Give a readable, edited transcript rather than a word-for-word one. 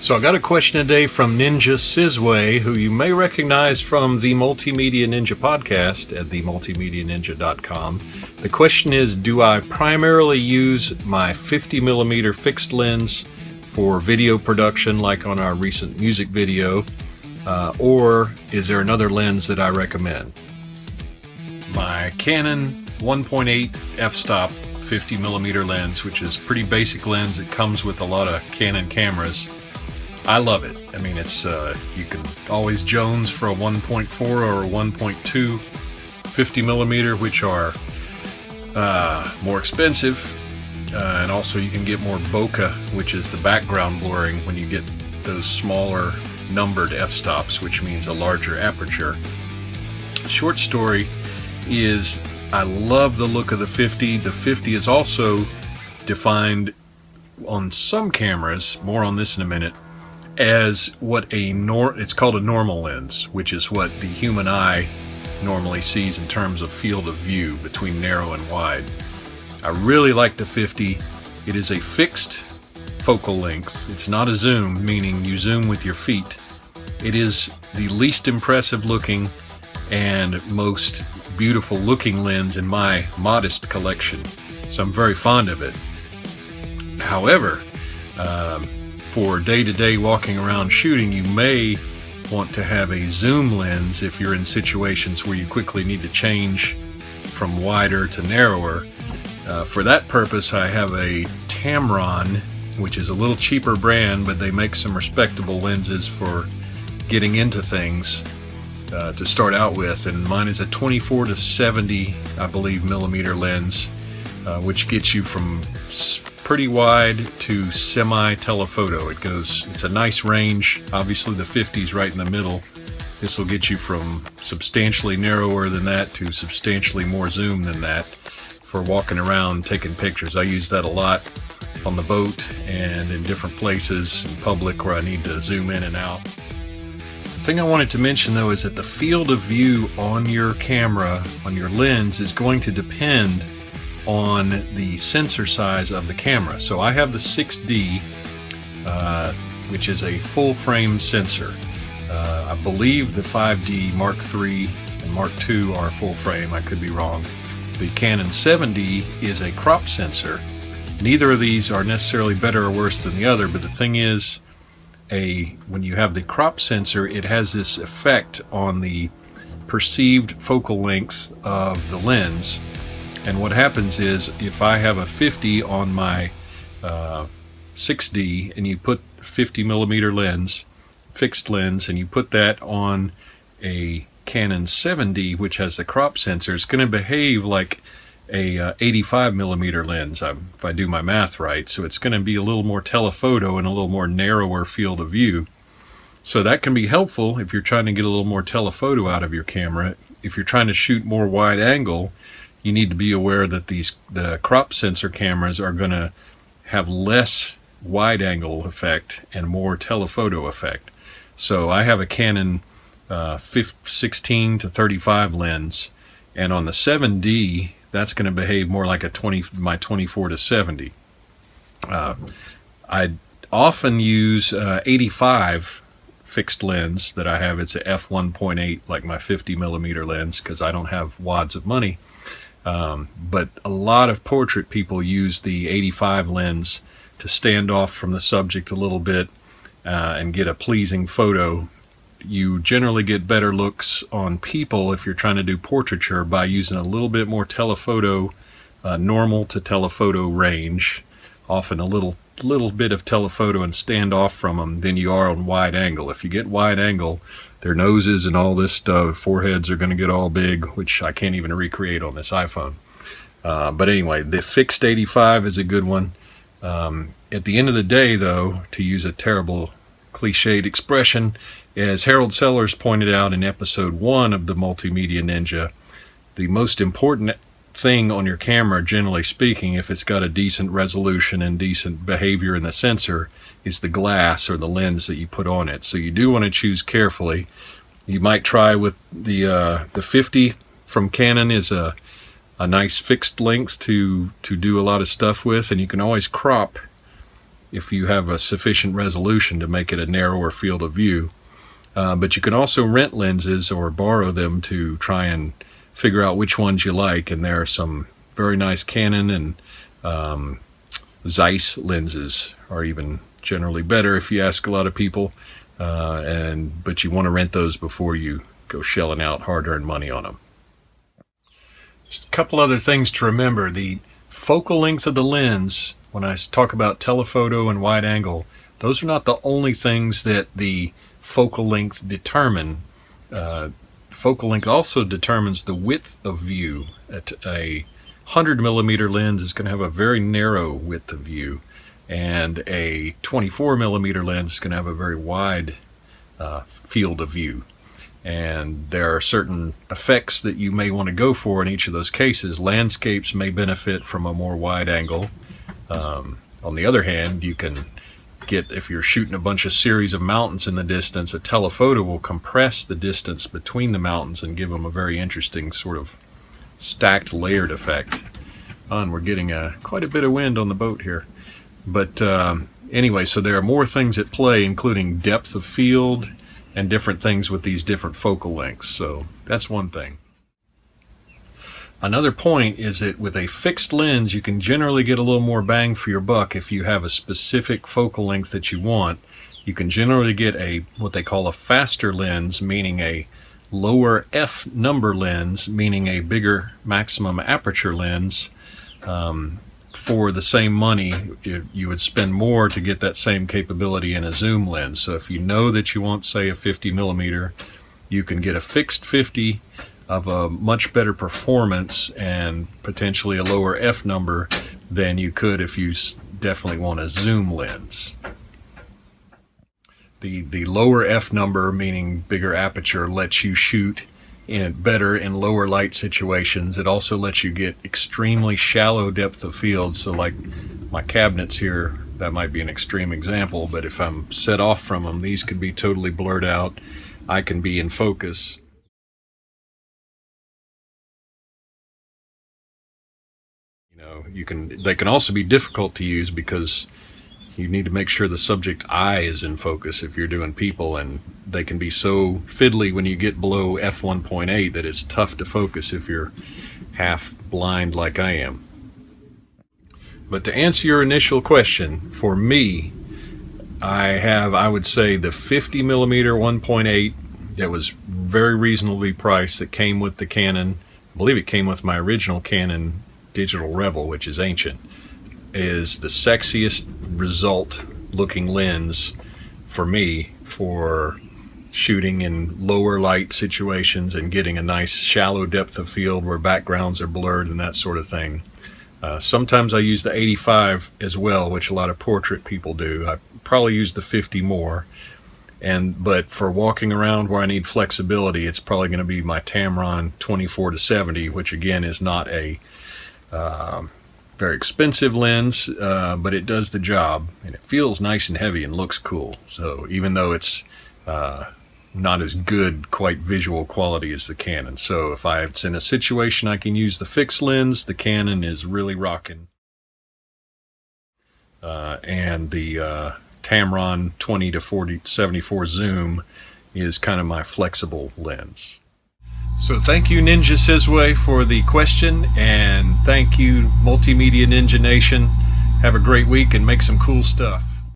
So I got a question today from Ninja Sizwe, who you may recognize from the Multimedia Ninja podcast at themultimedianinja.com. The question is, do I primarily use my 50mm fixed lens for video production like on our recent music video, or is there another lens that I recommend? My Canon 1.8 f-stop 50mm lens, which is a pretty basic lens. It comes with a lot of Canon cameras. I love it. I mean, it's you can always Jones for a 1.4 or a 1.2 50mm, which are more expensive, and also you can get more bokeh, which is the background blurring when you get those smaller numbered f-stops, which means a larger aperture. Short story is, I love the look of the 50. The 50 is also defined on some cameras, more on this in a minute, as what it's called a normal lens, which is what the human eye normally sees in terms of field of view between narrow and wide. I really like the 50. It is a fixed focal length. It's not a zoom, meaning you zoom with your feet. It is the least impressive looking and most beautiful looking lens in my modest collection, so I'm very fond of it. However, for day-to-day walking around shooting, you may want to have a zoom lens if you're in situations where you quickly need to change from wider to narrower. For that purpose, I have a Tamron, which is a little cheaper brand, but they make some respectable lenses for getting into things to start out with, and mine is a 24 to 70, I believe, millimeter lens, which gets you from pretty wide to semi-telephoto. It's a nice range. Obviously the 50's right in the middle. This will get you from substantially narrower than that to substantially more zoom than that for walking around taking pictures. I use that a lot on the boat and in different places in public where I need to zoom in and out. The thing I wanted to mention though is that the field of view on your camera, on your lens, is going to depend on the sensor size of the camera. So I have the 6D, which is a full frame sensor. I believe the 5D Mark III and Mark II are full frame. I could be wrong. The Canon 7D is a crop sensor. Neither of these are necessarily better or worse than the other, but the thing is, when you have the crop sensor, it has this effect on the perceived focal length of the lens. And what happens is, if I have a 50 on my 6D and you put 50mm lens, fixed lens, and you put that on a Canon 7D, which has the crop sensor, it's going to behave like a 85mm lens, if I do my math right. So it's going to be a little more telephoto and a little more narrower field of view. So that can be helpful if you're trying to get a little more telephoto out of your camera. If you're trying to shoot more wide angle, you need to be aware that the crop sensor cameras are going to have less wide angle effect and more telephoto effect. So I have a Canon 16 to 35 lens, and on the 7D, that's going to behave more like my 24 to 70. I often use 85 fixed lens that I have. It's a f1.8, like my 50mm lens, because I don't have wads of money. But a lot of portrait people use the 85 lens to stand off from the subject a little bit and get a pleasing photo. You generally get better looks on people if you're trying to do portraiture by using a little bit more telephoto, normal to telephoto range, often a little bit of telephoto, and stand off from them than you are on wide angle. If you get wide angle, their noses and all this stuff, foreheads are going to get all big, which I can't even recreate on this iPhone. But anyway, the fixed 85 is a good one. At the end of the day, though, to use a terrible cliched expression, as Harold Sellers pointed out in episode 1 of the Multimedia Ninja, the most important thing on your camera, generally speaking, if it's got a decent resolution and decent behavior in the sensor, is the glass or the lens that you put on it. So you do want to choose carefully. You might try with the 50 from Canon is a nice fixed length to do a lot of stuff with, and you can always crop if you have a sufficient resolution to make it a narrower field of view. But you can also rent lenses or borrow them to try and figure out which ones you like, and there are some very nice Canon and Zeiss lenses are even generally better if you ask a lot of people, but you want to rent those before you go shelling out hard-earned money on them. Just a couple other things to remember. The focal length of the lens, when I talk about telephoto and wide angle, those are not the only things that the focal length determine. Focal length also determines the width of view. At a 100 millimeter lens is going to have a very narrow width of view, and a 24 millimeter lens is going to have a very wide field of view. And there are certain effects that you may want to go for in each of those cases. Landscapes may benefit from a more wide angle. On the other hand, you can get, if you're shooting a bunch of series of mountains in the distance, a telephoto will compress the distance between the mountains and give them a very interesting sort of stacked layered effect. And we're getting quite a bit of wind on the boat here. But anyway, so there are more things at play, including depth of field and different things with these different focal lengths. So that's one thing. Another point is that with a fixed lens, you can generally get a little more bang for your buck if you have a specific focal length that you want. You can generally get what they call a faster lens, meaning a lower F number lens, meaning a bigger maximum aperture lens. For the same money, you would spend more to get that same capability in a zoom lens. So if you know that you want, say, a 50 millimeter, you can get a fixed 50 of a much better performance and potentially a lower F number than you could if you definitely want a zoom lens. The lower F number, meaning bigger aperture, lets you shoot better in lower light situations. It also lets you get extremely shallow depth of field. So like my cabinets here, that might be an extreme example, but if I'm set off from them, these could be totally blurred out. I can be in focus. They can also be difficult to use because you need to make sure the subject eye is in focus if you're doing people, and they can be so fiddly when you get below f1.8 that it's tough to focus if you're half blind like I am. But to answer your initial question, for me, I would say the 50 millimeter 1.8 that was very reasonably priced, that came with the Canon. I believe it came with my original Canon Digital Rebel, which is ancient, is the sexiest result looking lens for me for shooting in lower light situations and getting a nice shallow depth of field where backgrounds are blurred and that sort of thing. Sometimes I use the 85 as well, which a lot of portrait people do. I probably use the 50 more, but for walking around where I need flexibility, it's probably going to be my Tamron 24-70, which again is not a very expensive lens, but it does the job, and it feels nice and heavy and looks cool. So even though it's not as good quite visual quality as the Canon, so if it's in a situation I can use the fixed lens, the Canon is really rocking, and the Tamron 20-74 zoom is kind of my flexible lens. So thank you, Ninja Sizwe, for the question, and thank you, Multimedia Ninja Nation. Have a great week and make some cool stuff.